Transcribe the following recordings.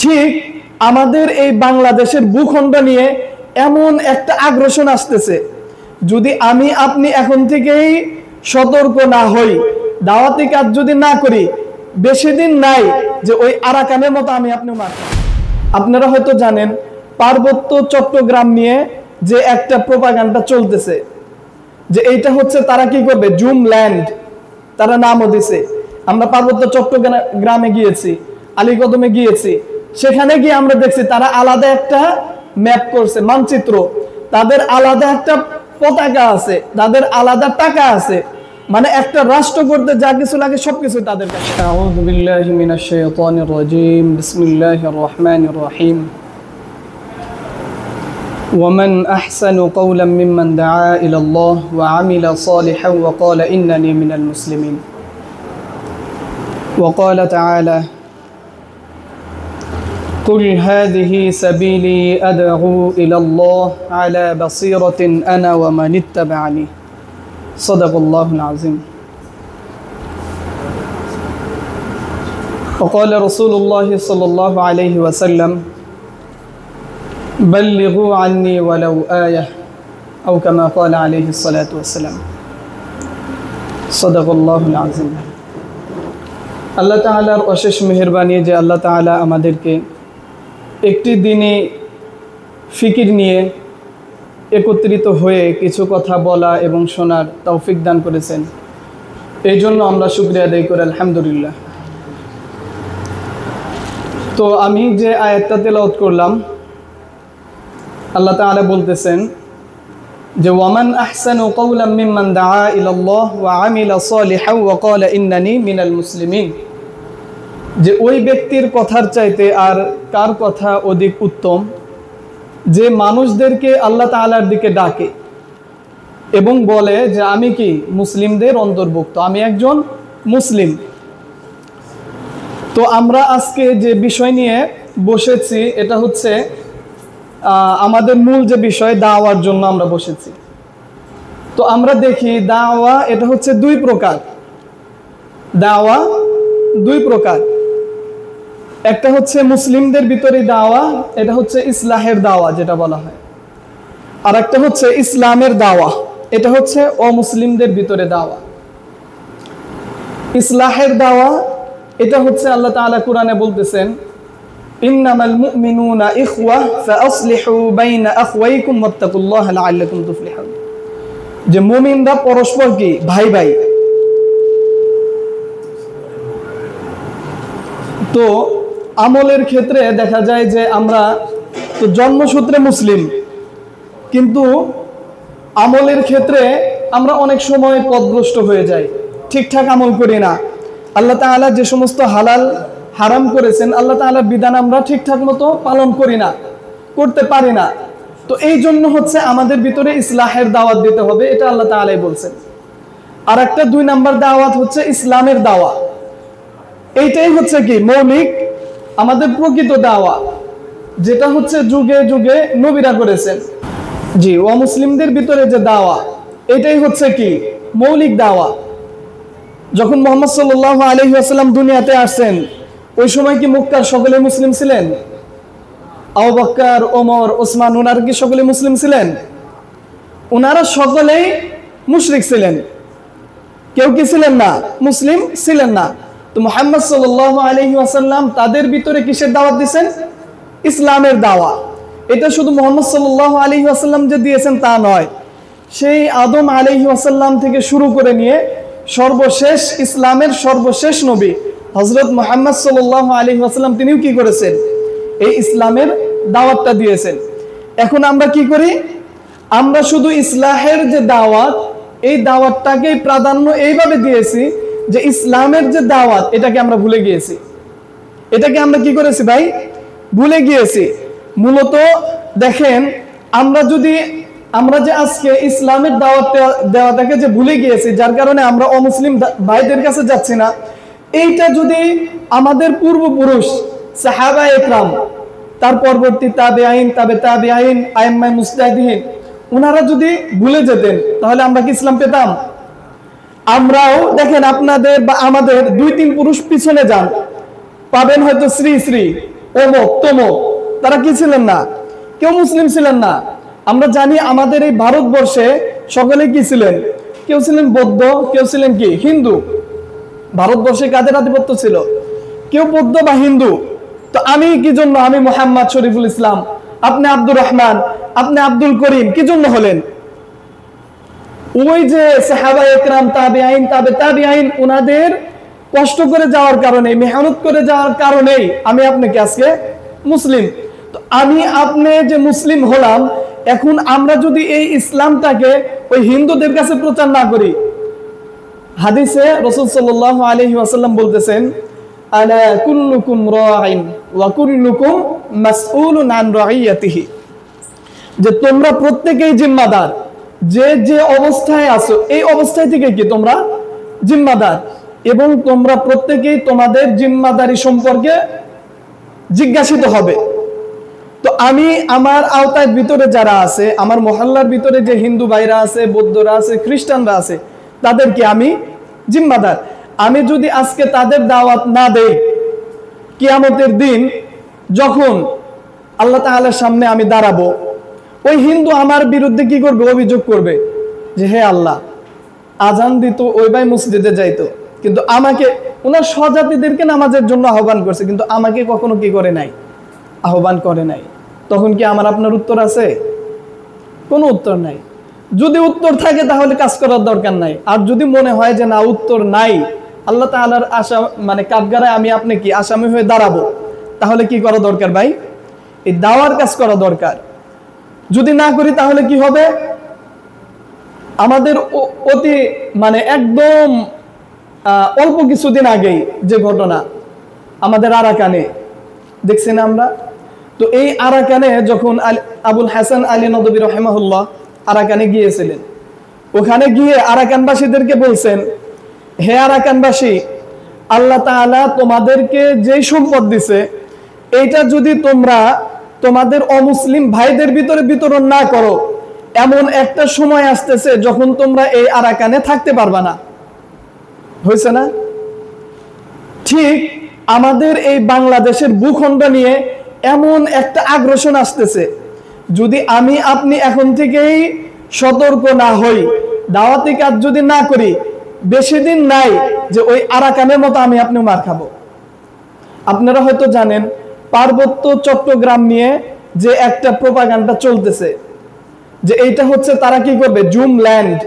ঠিক আমাদের এই বাংলাদেশের ভূখণ্ড নিয়ে এমন একটা আগ্রাসন আসতেছে, যদি আমি আপনি এখন থেকেই সতর্ক না হই, দাওয়াতি কাজ যদি না করি, বেশি দিন নাই যে ওই আরাকানের মতো আমি আপনি মারব। আপনারা হয়তো জানেন পার্বত্য চট্টগ্রাম নিয়ে যে একটা প্রোপাগান্ডা চলতেছে, যে এইটা হচ্ছে তারা কি করবে, জুম ল্যান্ড তারা নামও দিছে। আমরা পার্বত্য চট্টগ্রামে গিয়েছি, আলীকদমে গিয়েছি, সেখানে গিয়ে আমরা দেখছি তারা আলাদা একটা ম্যাপ করছে, মানচিত্র, তাদের আলাদা একটা পতাকা আছে, তাদের আলাদা টাকা আছে, মানে একটা রাষ্ট্র করতে যা কিছু লাগে সবকিছু তাদের কাছে। আউযু বিল্লাহি মিনাশ শাইতানির রাজীম, বিসমিল্লাহির রহমানির রহিম। ومن أحسن قولا ممن دعا إلى الله وعمل صالحا وقال إنني من المسلمين. وقال تعالى: قل هذه سبيلي أدعو إلى الله على بصيرة أنا ومن اتبعني. صدق الله العظيم. وقال رسول الله صلى الله عليه وسلم: بلغوا عني ولو آية أو كما قال عليه الصلاة والسلام. صدق الله العظيم. আল্লাহ তাআলার অশেষ মেহেরবানি যে আল্লাহ তাআলা আমাদেরকে একটি দিনে ফিকির নিয়ে একত্রিত হয়ে কিছু কথা বলা এবং শোনার তৌফিক দান করেছেন, এই জন্য আমরা শুকরিয়া আদায় করি আলহামদুলিল্লাহ। তো আমি যে আয়াতটা তেলাওয়াত করলাম, আল্লাহ তাআলা বলতেছেন যে ওয়ামান আহসানু কাওলাম মিম্মান দাআ ইলাল্লাহ ওয়া আমিলা সালিহান ওয়া ক্বালা ইন্নানি মিনাল মুসলিমিন, যে ওই ব্যক্তির কথার চাইতে আর কার কথা অধিক উত্তম যে মানুষদেরকে আল্লাহ তাআলার দিকে ডাকে এবং বলে যে আমি কি মুসলিমদের অন্তর্ভুক্ত, আমি একজন মুসলিম। তো আমরা আজকে যে বিষয় নিয়ে বসেছি এটা হচ্ছে আমাদের মূল যে বিষয়, দাওয়ার জন্য আমরা বসেছি। তো আমরা দেখি দাওয়া এটা হচ্ছে দুই প্রকার, দাওয়া দুই প্রকার। একটা হচ্ছে মুসলিমদের ভিতরে দাওয়া, এটা হচ্ছে ইসলাহের দাওয়া যেটা বলা হয়, আর একটা হচ্ছে ইসলামের দাওয়া, এটা হচ্ছে অমুসলিমদের ভিতরে দাওয়া। ইসলাহের দাওয়া এটা হচ্ছে আল্লাহ তাআলা কোরআনে বলতেছেন ইন্নামাল মুমিনুনা ইখওয়া ফাআসলিহু বাইনা আখওয়াইকুম ওয়াত্তাকুল্লাহা লাআল্লাকুম তুফলিহুন, যে মুমিনরা পরস্পর কি ভাই ভাই। তো আমলের ক্ষেত্রে দেখা যায় যে আমরা তো জন্মসূত্রে মুসলিম, কিন্তু আমলের ক্ষেত্রে আমরা অনেক সময় পথভ্রষ্ট হয়ে যাই, ঠিকঠাক আমল করি না। আল্লাহ তাআলা যে সমস্ত হালাল হারাম করেছেন, আল্লাহ তাআলার বিধান আমরা ঠিকঠাক মতো পালন করি না, করতে পারি না। তো এই জন্য হচ্ছে আমাদের ভিতরে ইসলাহের দাওয়াত দিতে হবে, এটা আল্লাহ তাআলাই বলছেন। আর একটা দুই নাম্বার দাওয়াত হচ্ছে ইসলামের দাওয়া, এইটাই হচ্ছে কি মৌলিক আমাদের প্রকৃত দাওয়া, যেটা হচ্ছে যুগে যুগে নবীরা করেছেন। জি, অমুসলিমদের ভিতরে যে দাওয়া এটাই হচ্ছে কি মৌলিক দাওয়া। যখন মুহাম্মদ সাল্লাল্লাহু আলাইহি ওয়াসাল্লাম দুনিয়াতে আসেন, ওই সময় কি মক্কার সকলে মুসলিম ছিলেন? আবু বকর, ওমর, ওসমান, ওনারা কি সকলে মুসলিম ছিলেন? ওনারা সকলেই মুশরিক ছিলেন, কেউ কি ছিলেন না? মুসলিম ছিলেন না। তো মুহাম্মদ সাল্লাল্লাহু আলাইহি ওয়াসাল্লাম তাদের ভিতরে কিসের দাওয়াত দিয়েছেন? ইসলামের দাওয়া। এটা শুধু মুহাম্মদ সাল্লাল্লাহু আলাইহি ওয়াসাল্লাম যে দিয়েছেন তা নয়, সেই আদম আলাইহি ওয়াসাল্লাম থেকে শুরু করে নিয়ে সর্বশেষ ইসলামের সর্বশেষ নবী হযরত মুহাম্মদ সাল্লাল্লাহু আলাইহি ওয়াসাল্লাম তিনিও কি করেছেন? এই ইসলামের দাওয়াতটা দিয়েছেন। এখন আমরা কি করি? আমরা শুধু ইসলাহের যে দাওয়াত, এই দাওয়াতটাকে প্রাধান্য এইভাবে দিয়েছি যে ইসলামের যে দাওয়াত এটাকে আমরা ভুলে গিয়েছি। এটাকে আমরা কি করেছি ভাই? ভুলে গিয়েছি। মূলত দেখেন, আমরা যে আজকে ইসলামের দাওয়াত দেওয়াটাকে যে ভুলে গিয়েছি, যার কারণে আমরা অমুসলিম ভাইদের কাছে যাচ্ছি না, এইটা যদি আমাদের পূর্বপুরুষ সাহাবায়ে ইকরাম, তার পরবর্তী তাবেঈন, তাবেঈন, আইম্মায়ে মুজতাহিদিন, ওনারা যদি ভুলে যেতেন তাহলে আমরা কি ইসলাম পেতাম? আমরাও দেখেন আপনাদের বা আমাদের 2-3 পুরুষ পিছনে যান, পাবেন হয়তো শ্রী শ্রী অমুক তমুক, তারা কি ছিলেন না? কেউ মুসলিম ছিলেন না। আমরা জানি আমাদের এই ভারতবর্ষে সকলে কি ছিলেন? কেউ ছিলেন বৌদ্ধ, কেউ ছিলেন কি হিন্দু। ভারতবর্ষে কাদের আধিপত্য ছিল? কেউ বৌদ্ধ বা হিন্দু। তো আমি কি জন্য, আমি মোহাম্মদ শরীফুল ইসলাম, আপনি আব্দুর রহমান, আপনি আব্দুল করিম, কি জন্য হলেন? ওই যে সাহাবায়ে একরাম, তাবিঈন, তাবিঈন, ওনাদের কষ্ট করে যাওয়ার কারণে, মেহনত করে যাওয়ার কারণেই আমি আপনাকে আজকে মুসলিম। তো আমি আপনি যে মুসলিম হলাম, এখন আমরা যদি এই ইসলামটাকে ওই হিন্দুদের কাছে প্রচার না করি, হাদিসে রাসূল সাল্লাল্লাহু আলাইহি ওয়াসাল্লাম বলতেছেন, আলা কুল্লুকুম রাঈন ওয়া কুল্লুকুম মাসউলুন আন রাইয়াতিহি, যে তোমরা প্রত্যেকেই জিম্মাদার, যে যে অবস্থায় আছো এই অবস্থায় থেকে কি তোমরা জিম্মাদার, এবং তোমরা প্রত্যেকেই তোমাদের জিম্মাদারি সম্পর্কে জিজ্ঞাসিত হবে। তো আমি আমার আওতার ভিতরে যারা আছে, আমার মহল্লার ভিতরে যে হিন্দু ভাইরা আছে, বৌদ্ধরা আছে, খ্রিস্টানরা আছে, তাদেরকে আমি জিম্মাদার। আমি যদি আজকে তাদের দাওয়াত না দেই, কিয়ামতের দিন যখন আল্লাহ তাআলার সামনে আমি দাঁড়াবো, ওই হিন্দু আমার বিরুদ্ধে কি করবে? অভিযোগ করবে যে হে আল্লাহ, আজান দিত, ওই ভাই মসজিদে যাইতো, কিন্তু আমাকে, ওনার স্বজাতিদেরকে নামাজের জন্য আহ্বান করছে, কিন্তু আমাকে কখনো কি করে নাই? আহ্বান করে নাই। তখন কি আমার আপনার উত্তর আছে? কোনো উত্তর নাই। যদি উত্তর থাকে তাহলে কাজ করার দরকার নাই। আর যদি মনে হয় যে না, উত্তর নাই, আল্লাহ তাআলার আশা মানে কাঠগড়ায় আমি আপনি কি আসামি হয়ে দাঁড়াবো, তাহলে কি করা দরকার ভাই? এই দাওয়ার কাজ করা দরকার। যদি না করি তাহলে কি হবে? আমাদের অতি মানে একদম অল্প কিছুদিন আগেই যে ঘটনা আমাদের আরাকানে দেখছেন আমরা। তো এই আরাকানে যখন আবুল হাসান আলী নদভী রাহিমাহুল্লাহ আরাকানে গিয়েছিলেন, ওখানে গিয়ে আরাকানবাসীদেরকে বলছেন, হে আরাকানবাসী, আল্লাহ তাআলা তোমাদেরকে যেই সম্পদ দিছে, এইটা যদি তোমরা তোমাদের অমুসলিম ভাইদের ভিতরে বিতরণ না করো, এমন একটা সময় আসতেছে যখন তোমরা এই আরাকানে থাকতে পারবা না। হয়েছে না? ঠিক আমাদের এই বাংলাদেশের ভূখণ্ড নিয়ে এমন একটা আগ্রাসন আসতেছে, যদি আমি আপনি এখন থেকেই সতর্ক না হই, দাওয়াতি কাজ যদি না করি, বেশি দিন নাই যে ওই আরাকানের মতো আমি আপনি মার খাবো। আপনারা হয়তো জানেন, পার্বত্য চট্টগ্রাম নিয়ে যে একটা প্রোপাগান্ডা চলতেছে, যে এইটা হচ্ছে তারা কি করবে, জুম ল্যান্ড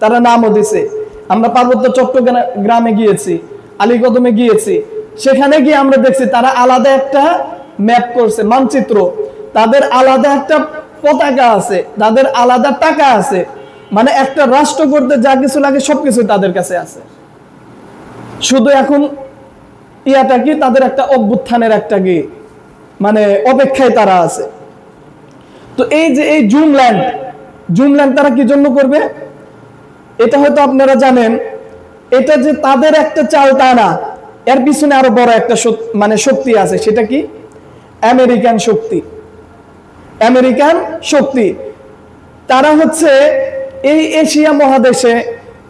তারা নামও দিছে। আমরা পার্বত্য চট্টগ্রামে গিয়েছি, আলীকদমে গিয়েছি, সেখানে গিয়ে আমরা দেখছি তারা আলাদা একটা ম্যাপ করছে, মানচিত্র, তাদের আলাদা একটা পতাকা আছে, তাদের আলাদা টাকা আছে, মানে একটা রাষ্ট্র করতে যা কিছু লাগে সবকিছু তাদের কাছে আছে। শুধু এখন ইয়াটা কি, তাদের একটা অভ্যুত্থানের একটা কি মানে অপেক্ষায় তারা আছে। তো এই যে এই জুম ল্যান্ড তারা কি জন্য করবে? এটা হয়তো আপনারা জানেন, এটা যে তাদের একটা চাল তা না, এর পিছনে আরো বড় একটা মানে শক্তি আছে। সেটা কি? আমেরিকান শক্তি। আমেরিকান শক্তি। তারা হচ্ছে এই এশিয়া মহাদেশে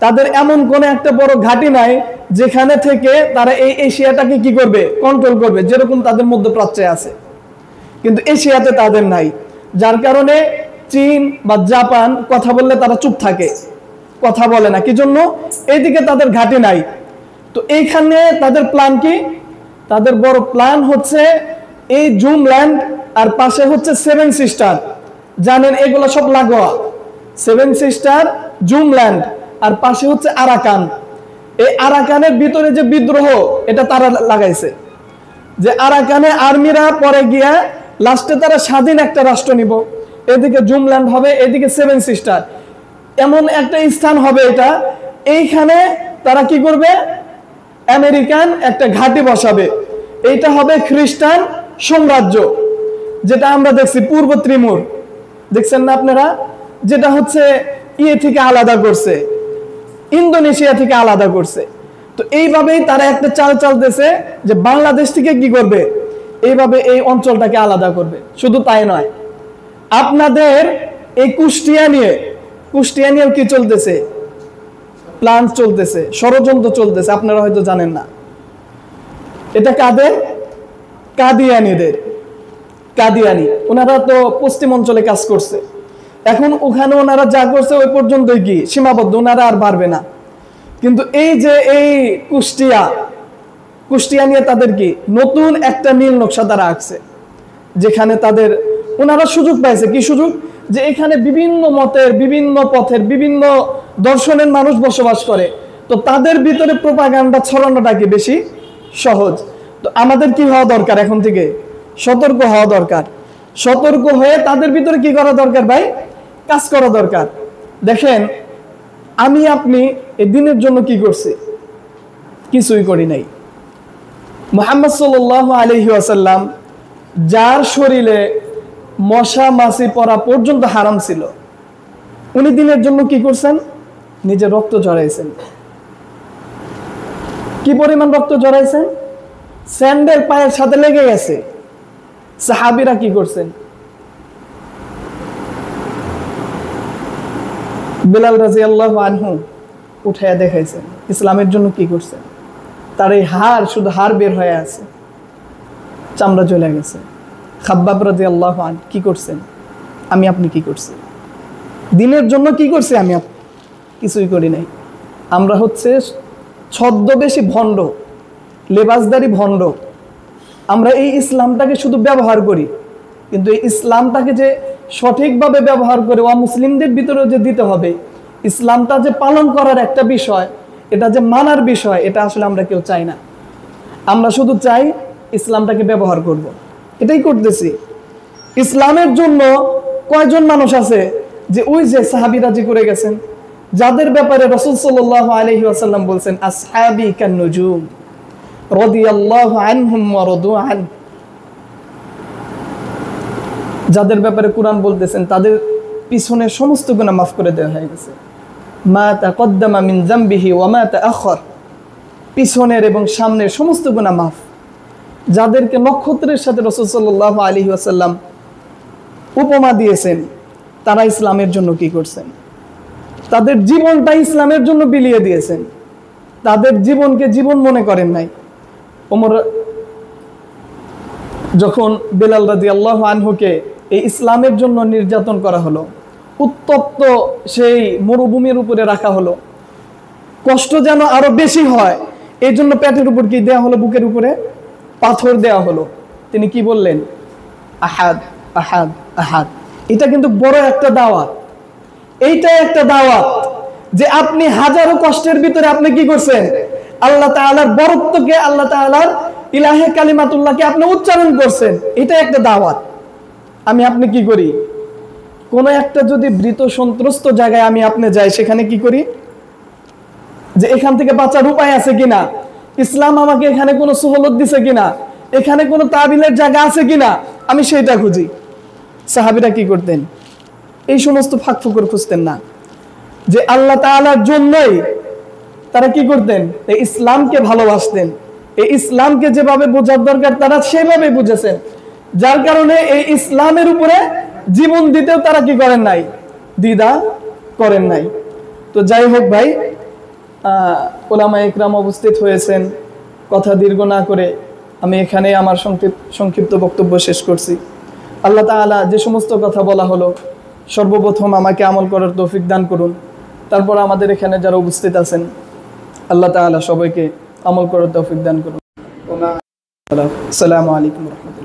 তাদের এমন কোন একটা বড় ঘাঁটি নাই যেখানে থেকে তারা এই এশিয়াটাকে কি করবে, কন্ট্রোল করবে, যেরকম তাদের মধ্যপ্রাচ্যে আছে। কিন্তু এশিয়াতে তাদের নাই, যার কারণে চীন বা জাপান কথা বললে তারা চুপ থাকে, কথা বলে না। কি জন্য? এইদিকে তাদের ঘাঁটি নাই। তো এইখানে তাদের প্ল্যান কি? তাদের বড় প্ল্যান হচ্ছে এই জুম ল্যান্ড, আর পাশে হচ্ছে সেভেন সিস্টার। জানেন এগুলো সব লাগোয়া, সেভেন সিস্টার, জুম ল্যান্ড, আর পাশে হচ্ছে আরাকান। এই আরাকানের ভিতরে যে বিদ্রোহ, এটা তারা লাগাইছে, যে আরাকানে আর্মিরা পরে গিয়া লাস্টে তারা স্বাধীন একটা রাষ্ট্র নিব, এদিকে জুম ল্যান্ড হবে, এদিকে সেভেন সিস্টার, এমন একটা স্থান হবে এটা। এইখানে তারা কি করবে, আমেরিকান একটা ঘাঁটি বসাবে। এইটা হবে খ্রিস্টান সাম্রাজ্য, যেটা আমরা দেখছি পূর্ব ত্রিমুর, দেখছেন না আপনারা, যেটা হচ্ছে ইয়ে থেকে আলাদা করছে, ইন্দোনেশিয়া থেকে আলাদা করছে। তো এইভাবেই তারা একটা চাল চালতেছে যে বাংলাদেশ থেকে কি করবে, এইভাবে এই অঞ্চলটাকে আলাদা করবে। শুধু তাই নয়, আপনাদের এই কুষ্টিয়া নিয়ে কি চলতেছে, প্ল্যান চলতেছে, ষড়যন্ত্র চলতেছে, আপনারা হয়তো জানেন না। এটা কাদের? কাদিয়ানীদের, কাদিয়ানী ওনারা তো পশ্চিম অঞ্চলে কাজ করছে, এখন ওখানে ওনারা যা করছে ওই পর্যন্তই কি সীমাবদ্ধ, ওনারা আর বাড়বে না। কিন্তু এই যে এই কুষ্টিয়া নিয়ে তাদের কি নতুন একটা নীল নকশা তারা আঁকছে, যেখানে তাদের ওনারা সুযোগ পাইছে, কি সুযোগ, যে এখানে বিভিন্ন মতের, বিভিন্ন পথের, বিভিন্ন দর্শনের মানুষ বসবাস করে, তো তাদের ভিতরে প্রোপাগান্ডা ছড়ানোটা কি বেশি সহজ। তো আমাদের কি হওয়া দরকার, এখন থেকে সতর্ক হওয়া দরকার, সতর্ক হয়ে তাদের ভিতরে কি করা দরকার ভাই, কাজ করা দরকার। দেখেন আমি আপনি এই দিনের জন্য কি করছি, কিছুই করি নাই। মুহাম্মদ সাল্লাল্লাহু আলাইহি ওয়াসাল্লাম যার শরীরে মশা মাছি পড়া পর্যন্ত হারাম ছিল, উনি দিনের জন্য কি করছেন, নিজের রক্ত ঝরাইছেন। কি পরিমাণ রক্ত ঝরাইছেন, স্যান্ডেল পায়ের সাথে লেগে গেছে। সাহাবীরা কি করছেন, বিলাল রাদিয়াল্লাহু আনহু উঠাইয়া দেখাইছেন, ইসলামের জন্য কি করছেন। তার এই হাড়, শুধু হাড় বের হয়ে আছে, চামড়া চলে গেছে। খাব্বাব রাদিয়াল্লাহু আনহু কি করছেন, আমি আপনি কি করছি, দিনের জন্য কি করছি, আমি আপনি কিছুই করি নাই। আমরা হচ্ছে ছদ্মবেশী ভণ্ড, লেবাসদারি ভণ্ড। আমরা এই ইসলামটাকে শুধু ব্যবহার করি, কিন্তু এই ইসলামটাকে যে সঠিকভাবে ব্যবহার করে মুসলিমদের ভিতরেও যে দিতে হবে, ইসলামটা যে পালন করার একটা বিষয়, এটা যে মানার বিষয়, এটা আসলে আমরা কেউ চাই না। আমরা শুধু চাই ইসলামটাকে ব্যবহার করব, এটাই করতেছি। ইসলামের জন্য কয়জন মানুষ আছে যে ওই যে সাহাবীরা যে করে গেছেন, যাদের ব্যাপারে রাসূল সাল্লাল্লাহু আলাইহি ওয়াসাল্লাম বলছেন আসহাবি কান নুজুম রাদিয়াল্লাহু আনহুম ওয়া রাদু আন, যাদের ব্যাপারে কুরআন বলতেছেন তাদের পিছনের সমস্ত গুনাহ মাফ করে দেওয়া হয়ে গেছে। মা তাকদ্দামা মিন যামবিহি ওয়া মা তাআখার, পিছনের এবং সামনের সমস্ত গুনাহ মাফ। যাদেরকে নক্ষত্রের সাথে রাসূল সাল্লাল্লাহু আলাইহি ওয়াসাল্লাম উপমা দিয়েছেন, তারা ইসলামের জন্য কি করছেন, তাদের জীবনটা ইসলামের জন্য বিলিয়ে দিয়েছেন, তাদের জীবনকে জীবন মনে করেন নাই। ওমর যখন বিলাল রাদিয়াল্লাহু আনহুকে এই ইসলামের জন্য নির্যাতন করা হলো, উত্তপ্ত সেই মরুভূমির উপরে রাখা হলো, কষ্ট যেন আরো বেশি হয় এই জন্য পেটের উপর কি দেয়া হলো, বুকের উপরে পাথর দেয়া হলো। তিনি কি বললেন, আহাদ আহাদ আহাদ। এটা কিন্তু বড় একটা দাওয়াত, এইটাই একটা দাওয়াত যে আপনি হাজারো কষ্টের ভিতরে আপনি কি করছেন, আল্লাহ তাআলার বরত্বকে, আল্লাহ তাআলার ইলাহে কালিমাতুল্লাহকে আপনি উচ্চারণ করছেন, এটা একটা দাওয়াত। আমি আপনি কি করি, কোন একটা যদি ভীত সন্ত্রস্ত জায়গায় আমি আপনি যাই, সেখানে কি করি, যে এখান থেকে বাঁচার উপায় আছে কিনা, ইসলাম আমাকে এখানে কোনো সুহলত দিছে কিনা, এখানে কোনো তাবিলের জায়গা আছে কিনা, আমি সেইটা খুঁজি। সাহাবীরা কি করতেন, এই সমস্ত ফাঁক ফুকর খুঁজতেন না, যে আল্লাহ তাআলার জন্যই তারা কি করতেন, এই ইসলামকে ভালোবাসতেন, এই ইসলামকে যেভাবে বোঝার দরকার তারা সেভাবে বুঝেছেন, যার কারণে এই ইসলামের উপরে জীবন দিতেও তারা কি করেন নাই, দ্বিধা করেন নাই। তো যাই হোক ভাই, উলামায়ে ইকরাম উপস্থিত হয়েছেন, কথা দীর্ঘ না করে আমি এখানে আমার সংক্ষিপ্ত বক্তব্য শেষ করছি। আল্লাহ তাআলা যে সমস্ত কথা বলা হলো, সর্বপ্রথম আমাকে আমল করার তৌফিক দান করুন, তারপর আমাদের এখানে যারা উপস্থিত আছেন আল্লাহ তাআলা সবাইকে আমল করার তৌফিক দান করুন। আসসালামু আলাইকুম ওয়া রাহমাতুল্লাহ।